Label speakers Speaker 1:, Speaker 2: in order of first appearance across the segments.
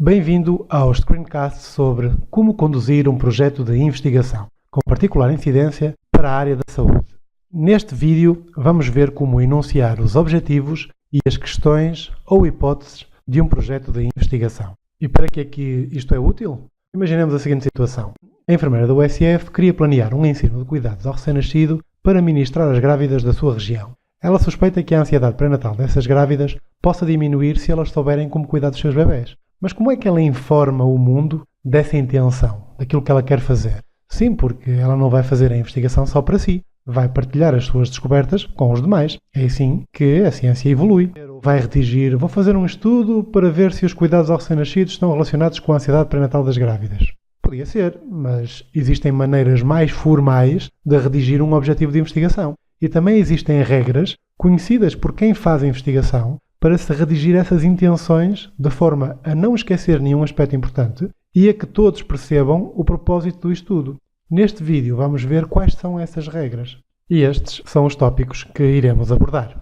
Speaker 1: Bem-vindo ao screencast sobre como conduzir um projeto de investigação, com particular incidência para a área da saúde. Neste vídeo vamos ver como enunciar os objetivos e as questões ou hipóteses de um projeto de investigação. E para que é que isto é útil? Imaginemos a seguinte situação. A enfermeira da USF queria planear um ensino de cuidados ao recém-nascido para ministrar às grávidas da sua região. Ela suspeita que a ansiedade pré-natal dessas grávidas possa diminuir se elas souberem como cuidar dos seus bebés. Mas como é que ela informa o mundo dessa intenção, daquilo que ela quer fazer? Sim, porque ela não vai fazer a investigação só para si. Vai partilhar as suas descobertas com os demais. É assim que a ciência evolui. Vai redigir, vou fazer um estudo para ver se os cuidados aos recém-nascidos estão relacionados com a ansiedade pré-natal das grávidas. Podia ser, mas existem maneiras mais formais de redigir um objetivo de investigação. E também existem regras conhecidas por quem faz a investigação para se redigir essas intenções de forma a não esquecer nenhum aspecto importante e a que todos percebam o propósito do estudo. Neste vídeo vamos ver quais são essas regras. E estes são os tópicos que iremos abordar.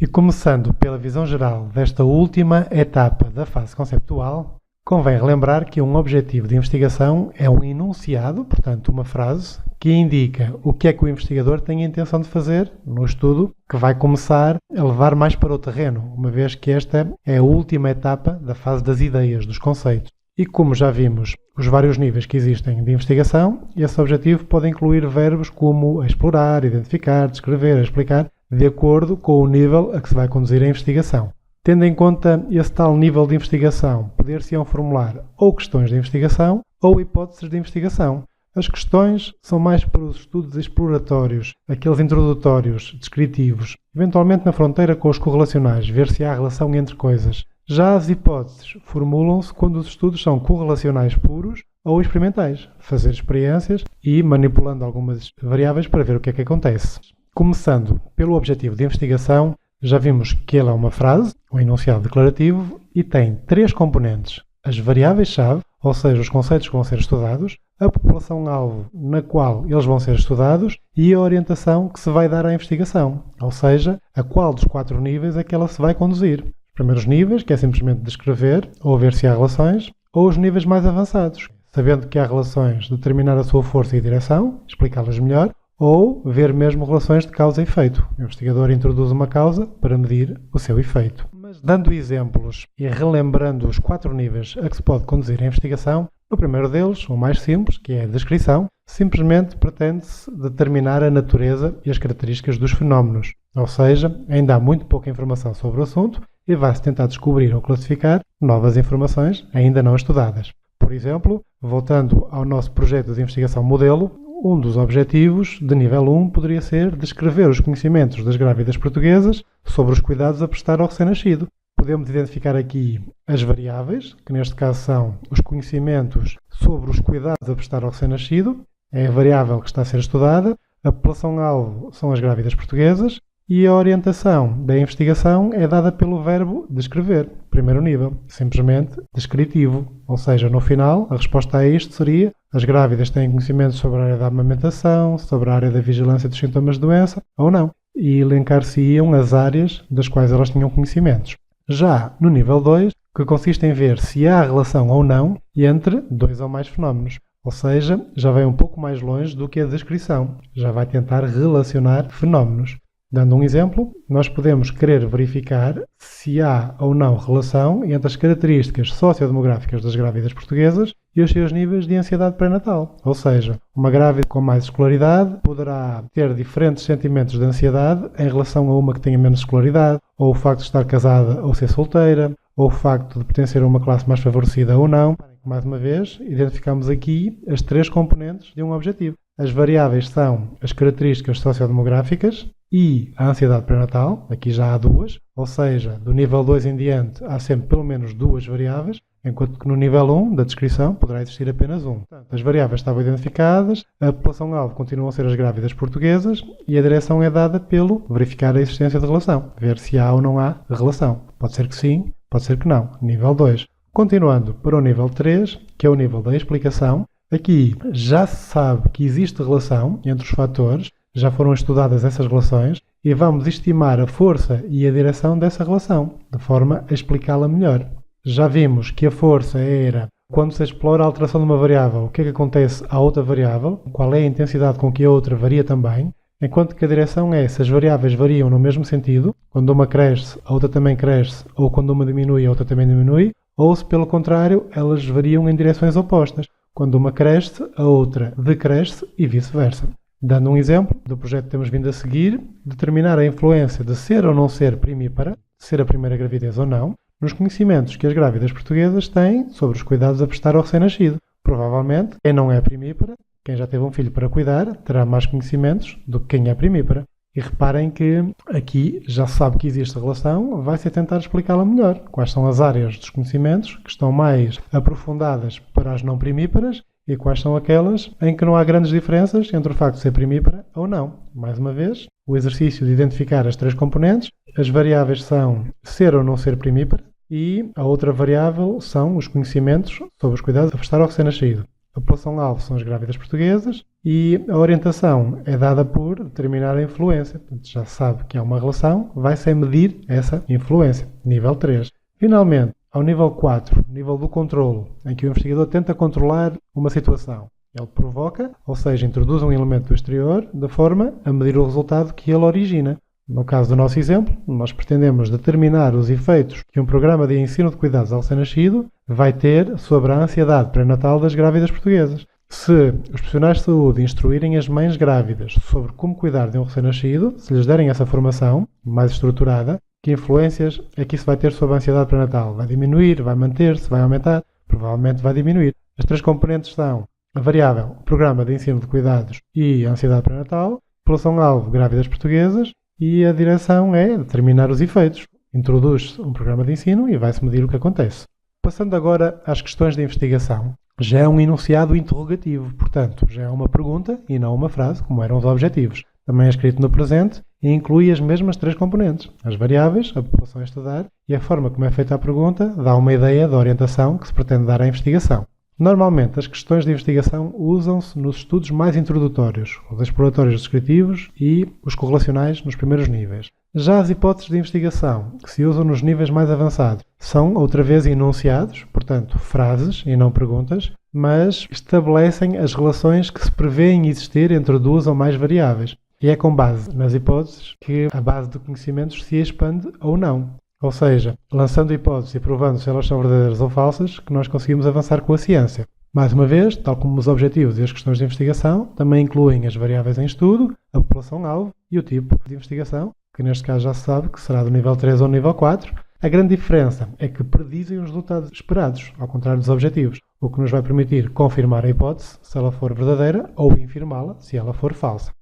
Speaker 1: E começando pela visão geral desta última etapa da fase conceptual, convém relembrar que um objetivo de investigação é um enunciado, portanto uma frase, que indica o que é que o investigador tem a intenção de fazer no estudo, que vai começar a levar mais para o terreno, uma vez que esta é a última etapa da fase das ideias, dos conceitos. E como já vimos os vários níveis que existem de investigação, esse objetivo pode incluir verbos como explorar, identificar, descrever, explicar, de acordo com o nível a que se vai conduzir a investigação. Tendo em conta esse tal nível de investigação, poder-se-ão formular ou questões de investigação ou hipóteses de investigação. As questões são mais para os estudos exploratórios, aqueles introdutórios, descritivos, eventualmente na fronteira com os correlacionais, ver se há relação entre coisas. Já as hipóteses formulam-se quando os estudos são correlacionais puros ou experimentais, fazer experiências e manipulando algumas variáveis para ver o que é que acontece. Começando pelo objetivo de investigação, já vimos que ele é uma frase, um enunciado declarativo, e tem três componentes. As variáveis-chave, ou seja, os conceitos que vão ser estudados, a população-alvo na qual eles vão ser estudados e a orientação que se vai dar à investigação, ou seja, a qual dos quatro níveis é que ela se vai conduzir. Os primeiros níveis, que é simplesmente descrever ou ver se há relações, ou os níveis mais avançados, sabendo que há relações, determinar a sua força e direção, explicá-las melhor, ou ver mesmo relações de causa e efeito. O investigador introduz uma causa para medir o seu efeito. Mas dando exemplos e relembrando os quatro níveis a que se pode conduzir a investigação, o primeiro deles, o mais simples, que é a descrição, simplesmente pretende-se determinar a natureza e as características dos fenómenos. Ou seja, ainda há muito pouca informação sobre o assunto e vai-se tentar descobrir ou classificar novas informações ainda não estudadas. Por exemplo, voltando ao nosso projeto de investigação modelo, um dos objetivos de nível 1 poderia ser descrever os conhecimentos das grávidas portuguesas sobre os cuidados a prestar ao recém-nascido. Podemos identificar aqui as variáveis, que neste caso são os conhecimentos sobre os cuidados a prestar ao recém-nascido, é a variável que está a ser estudada, a população-alvo são as grávidas portuguesas e a orientação da investigação é dada pelo verbo descrever, primeiro nível, simplesmente descritivo, ou seja, no final a resposta a isto seria: as grávidas têm conhecimento sobre a área da amamentação, sobre a área da vigilância dos sintomas de doença ou não, e elencar-se-iam as áreas das quais elas tinham conhecimentos. Já no nível 2, que consiste em ver se há relação ou não entre dois ou mais fenómenos, ou seja, já vai um pouco mais longe do que a descrição, já vai tentar relacionar fenómenos. Dando um exemplo, nós podemos querer verificar se há ou não relação entre as características sociodemográficas das grávidas portuguesas e os seus níveis de ansiedade pré-natal. Ou seja, uma grávida com mais escolaridade poderá ter diferentes sentimentos de ansiedade em relação a uma que tenha menos escolaridade, ou o facto de estar casada ou ser solteira, ou o facto de pertencer a uma classe mais favorecida ou não. Mais uma vez, identificamos aqui as três componentes de um objetivo. As variáveis são as características sociodemográficas e a ansiedade pré-natal, aqui já há duas, ou seja, do nível 2 em diante há sempre pelo menos duas variáveis, enquanto que no nível 1 da descrição poderá existir apenas um. As variáveis estavam identificadas, a população-alvo continuam a ser as grávidas portuguesas e a direção é dada pelo verificar a existência de relação, ver se há ou não há relação. Pode ser que sim, pode ser que não. Nível 2. Continuando para o nível 3, que é o nível da explicação, aqui já se sabe que existe relação entre os fatores, já foram estudadas essas relações e vamos estimar a força e a direção dessa relação, de forma a explicá-la melhor. já vimos que a força era quando se explora a alteração de uma variável, o que é que acontece à outra variável, qual é a intensidade com que a outra varia também, enquanto que a direção é se as variáveis variam no mesmo sentido, quando uma cresce, a outra também cresce, ou quando uma diminui, a outra também diminui, ou se pelo contrário, elas variam em direções opostas, quando uma cresce, a outra decresce e vice-versa. Dando um exemplo do projeto que temos vindo a seguir, determinar a influência de ser ou não ser primípara, ser a primeira gravidez ou não, nos conhecimentos que as grávidas portuguesas têm sobre os cuidados a prestar ao recém-nascido. Provavelmente, quem não é primípara, quem já teve um filho para cuidar, terá mais conhecimentos do que quem é primípara. E reparem que aqui já se sabe que existe relação, vai-se tentar explicá-la melhor. Quais são as áreas dos conhecimentos que estão mais aprofundadas para as não primíparas e quais são aquelas em que não há grandes diferenças entre o facto de ser primípara ou não. Mais uma vez, o exercício de identificar as três componentes. As variáveis são ser ou não ser primípara e a outra variável são os conhecimentos sobre os cuidados a prestar ao recém-nascido. A população-alvo são as grávidas portuguesas e a orientação é dada por determinar a influência. Portanto, já se sabe que há uma relação, vai-se medir essa influência. Nível 3. Finalmente, ao nível 4, nível do controlo, em que o investigador tenta controlar uma situação. Ele provoca, ou seja, introduz um elemento do exterior, de forma a medir o resultado que ele origina. No caso do nosso exemplo, nós pretendemos determinar os efeitos que um programa de ensino de cuidados ao recém-nascido vai ter sobre a ansiedade pré-natal das grávidas portuguesas. Se os profissionais de saúde instruírem as mães grávidas sobre como cuidar de um recém-nascido, se lhes derem essa formação mais estruturada, que influências é que isso vai ter sobre a ansiedade pré-natal? Vai diminuir? Vai manter-se? Vai aumentar? Provavelmente vai diminuir. As três componentes são a variável, o programa de ensino de cuidados e a ansiedade pré-natal, população-alvo, grávidas portuguesas, e a direção é determinar os efeitos. Introduz-se um programa de ensino e vai-se medir o que acontece. Passando agora às questões de investigação, já é um enunciado interrogativo, portanto, já é uma pergunta e não uma frase, como eram os objetivos. Também é escrito no presente e inclui as mesmas três componentes, as variáveis, a população a estudar e a forma como é feita a pergunta dá uma ideia da orientação que se pretende dar à investigação. Normalmente, as questões de investigação usam-se nos estudos mais introdutórios, os exploratórios descritivos e os correlacionais nos primeiros níveis. Já as hipóteses de investigação, que se usam nos níveis mais avançados, são outra vez enunciados, portanto, frases e não perguntas, mas estabelecem as relações que se prevêem existir entre duas ou mais variáveis. E é com base nas hipóteses que a base de conhecimentos se expande ou não. Ou seja, lançando hipóteses e provando se elas são verdadeiras ou falsas, que nós conseguimos avançar com a ciência. Mais uma vez, tal como os objetivos e as questões de investigação, também incluem as variáveis em estudo, a população-alvo e o tipo de investigação, que neste caso já se sabe que será do nível 3 ou nível 4. A grande diferença é que predizem os resultados esperados, ao contrário dos objetivos, o que nos vai permitir confirmar a hipótese, se ela for verdadeira, ou infirmá-la, se ela for falsa.